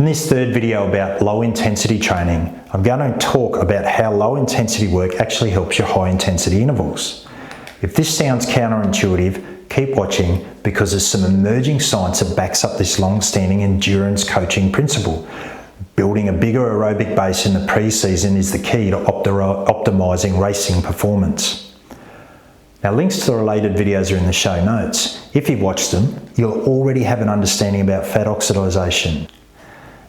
In this third video about low intensity training, I'm going to talk about how low intensity work actually helps your high intensity intervals. If this sounds counterintuitive, keep watching because there's some emerging science that backs up this long-standing endurance coaching principle. Building a bigger aerobic base in the pre-season is the key to optimizing racing performance. Now, links to the related videos are in the show notes. If you've watched them, you'll already have an understanding about fat oxidation.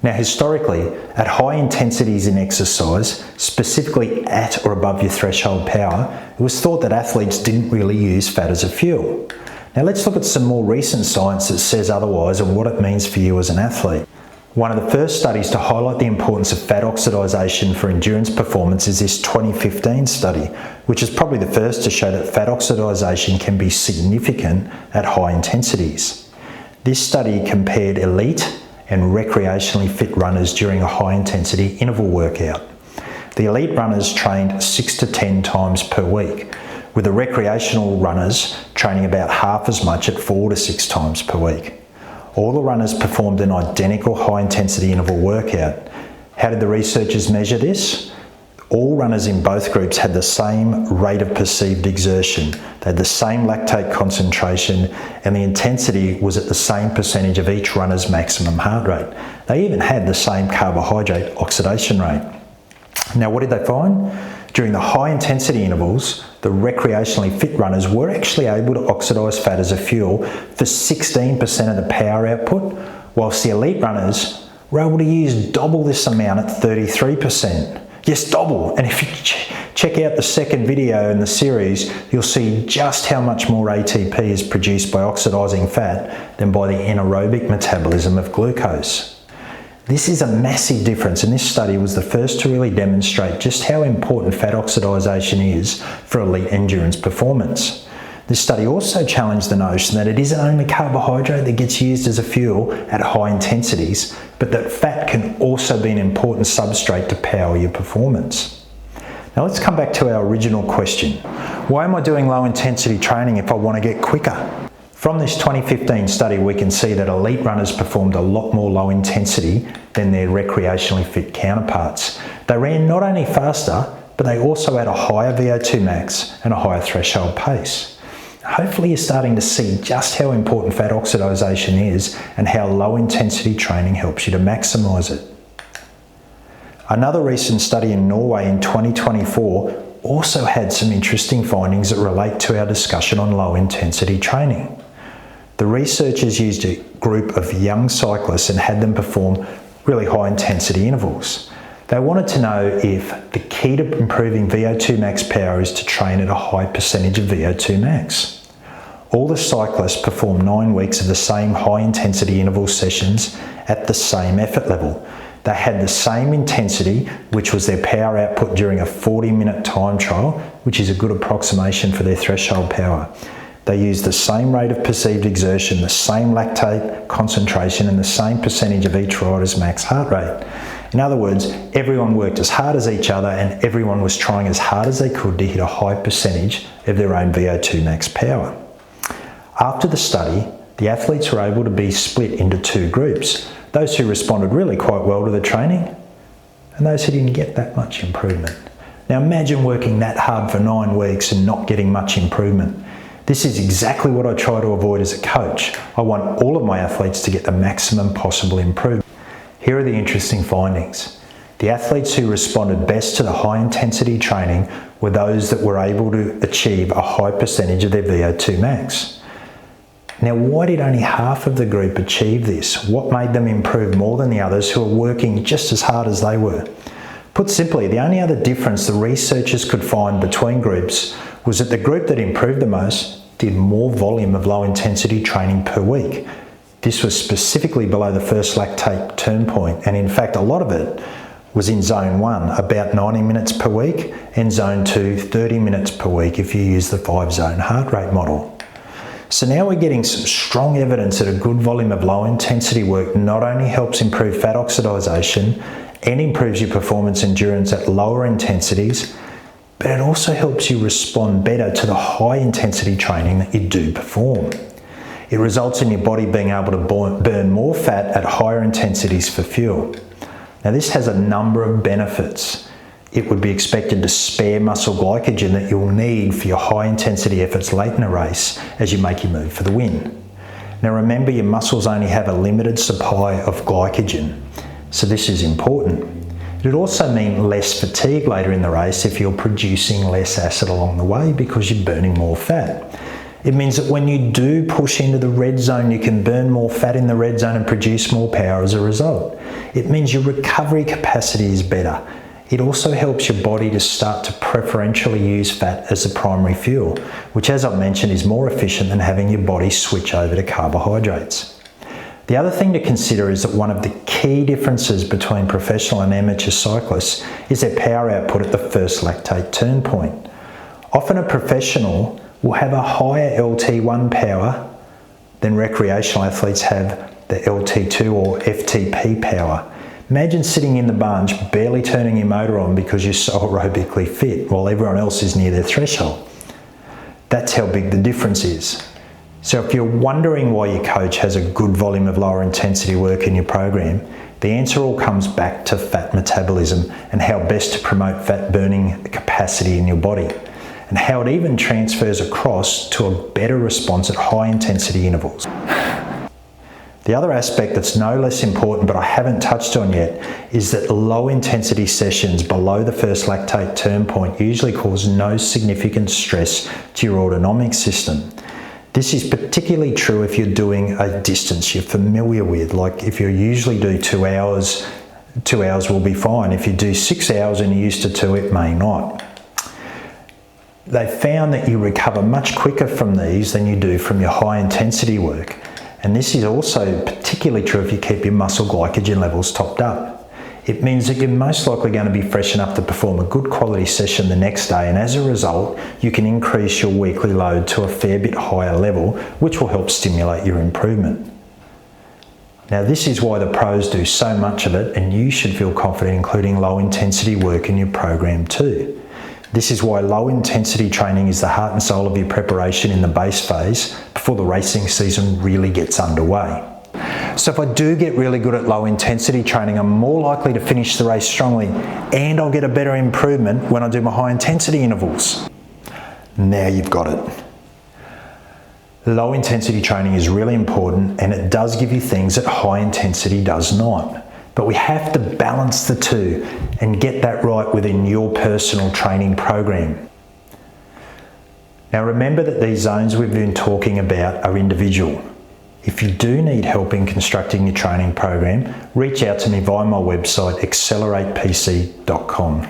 Now, historically, at high intensities in exercise, specifically at or above your threshold power, it was thought that athletes didn't really use fat as a fuel. Now, let's look at some more recent science that says otherwise and what it means for you as an athlete. One of the first studies to highlight the importance of fat oxidation for endurance performance is this 2015 study, which is probably the first to show that fat oxidation can be significant at high intensities. This study compared elite and recreationally fit runners during a high intensity interval workout. The elite runners trained 6 to 10 times per week, with the recreational runners training about half as much at 4 to 6 times per week. All the runners performed an identical high intensity interval workout. How did the researchers measure this? All runners in both groups had the same rate of perceived exertion. They had the same lactate concentration and the intensity was at the same percentage of each runner's maximum heart rate. They even had the same carbohydrate oxidation rate. Now, what did they find? During the high intensity intervals, the recreationally fit runners were actually able to oxidise fat as a fuel for 16% of the power output, whilst the elite runners were able to use double this amount at 33%. Yes, double. And if you check out the second video in the series, you'll see just how much more ATP is produced by oxidising fat than by the anaerobic metabolism of glucose. This is a massive difference, and this study was the first to really demonstrate just how important fat oxidation is for elite endurance performance. This study also challenged the notion that it isn't only carbohydrate that gets used as a fuel at high intensities, but that fat can also be an important substrate to power your performance. Now let's come back to our original question. Why am I doing low intensity training if I want to get quicker? From this 2015 study, we can see that elite runners performed a lot more low intensity than their recreationally fit counterparts. They ran not only faster, but they also had a higher VO2 max and a higher threshold pace. Hopefully you're starting to see just how important fat oxidation is and how low intensity training helps you to maximise it. Another recent study in Norway in 2024 also had some interesting findings that relate to our discussion on low intensity training. The researchers used a group of young cyclists and had them perform really high intensity intervals. They wanted to know if the key to improving VO2 max power is to train at a high percentage of VO2 max. All the cyclists performed 9 weeks of the same high intensity interval sessions at the same effort level. They had the same intensity, which was their power output during a 40-minute time trial, which is a good approximation for their threshold power. They used the same rate of perceived exertion, the same lactate concentration, and the same percentage of each rider's max heart rate. In other words, everyone worked as hard as each other and everyone was trying as hard as they could to hit a high percentage of their own VO2 max power. After the study, the athletes were able to be split into 2 groups. Those who responded really quite well to the training and those who didn't get that much improvement. Now imagine working that hard for 9 weeks and not getting much improvement. This is exactly what I try to avoid as a coach. I want all of my athletes to get the maximum possible improvement. Here are the interesting findings. The athletes who responded best to the high intensity training were those that were able to achieve a high percentage of their VO2 max. Now, why did only half of the group achieve this? What made them improve more than the others who were working just as hard as they were? Put simply, the only other difference the researchers could find between groups was that the group that improved the most did more volume of low intensity training per week. This was specifically below the first lactate turn point, and in fact a lot of it was in zone 1, about 90 minutes per week, and zone 2, 30 minutes per week if you use the 5-zone heart rate model. So now we're getting some strong evidence that a good volume of low intensity work not only helps improve fat oxidation and improves your performance endurance at lower intensities, but it also helps you respond better to the high intensity training that you do perform. It results in your body being able to burn more fat at higher intensities for fuel. Now this has a number of benefits. It would be expected to spare muscle glycogen that you'll need for your high intensity efforts late in a race as you make your move for the win. Now remember, your muscles only have a limited supply of glycogen, so this is important. It would also mean less fatigue later in the race if you're producing less acid along the way because you're burning more fat. It means that when you do push into the red zone, you can burn more fat in the red zone and produce more power as a result. It means your recovery capacity is better. It also helps your body to start to preferentially use fat as the primary fuel, which, as I've mentioned, is more efficient than having your body switch over to carbohydrates. The other thing to consider is that one of the key differences between professional and amateur cyclists is their power output at the first lactate turn point. Often a professional will have a higher LT1 power than recreational athletes have the LT2 or FTP power. Imagine sitting in the bunch, barely turning your motor on because you're so aerobically fit, while everyone else is near their threshold. That's how big the difference is. So if you're wondering why your coach has a good volume of lower intensity work in your program, the answer all comes back to fat metabolism and how best to promote fat burning capacity in your body, and how it even transfers across to a better response at high intensity intervals. The other aspect that's no less important, but I haven't touched on yet, is that low intensity sessions below the first lactate turn point usually cause no significant stress to your autonomic system. This is particularly true if you're doing a distance you're familiar with, like if you usually do 2 hours, 2 hours will be fine. If you do 6 hours and you're used to 2, it may not. They found that you recover much quicker from these than you do from your high intensity work. And this is also particularly true if you keep your muscle glycogen levels topped up. It means that you're most likely going to be fresh enough to perform a good quality session the next day, and as a result, you can increase your weekly load to a fair bit higher level, which will help stimulate your improvement. Now this is why the pros do so much of it, and you should feel confident including low intensity work in your program too. This is why low intensity training is the heart and soul of your preparation in the base phase before the racing season really gets underway. So if I do get really good at low intensity training, I'm more likely to finish the race strongly, and I'll get a better improvement when I do my high intensity intervals. Now you've got it. Low intensity training is really important, and it does give you things that high intensity does not. But we have to balance the two and get that right within your personal training program. Now remember that these zones we've been talking about are individual. If you do need help in constructing your training program, reach out to me via my website acceleratepc.com.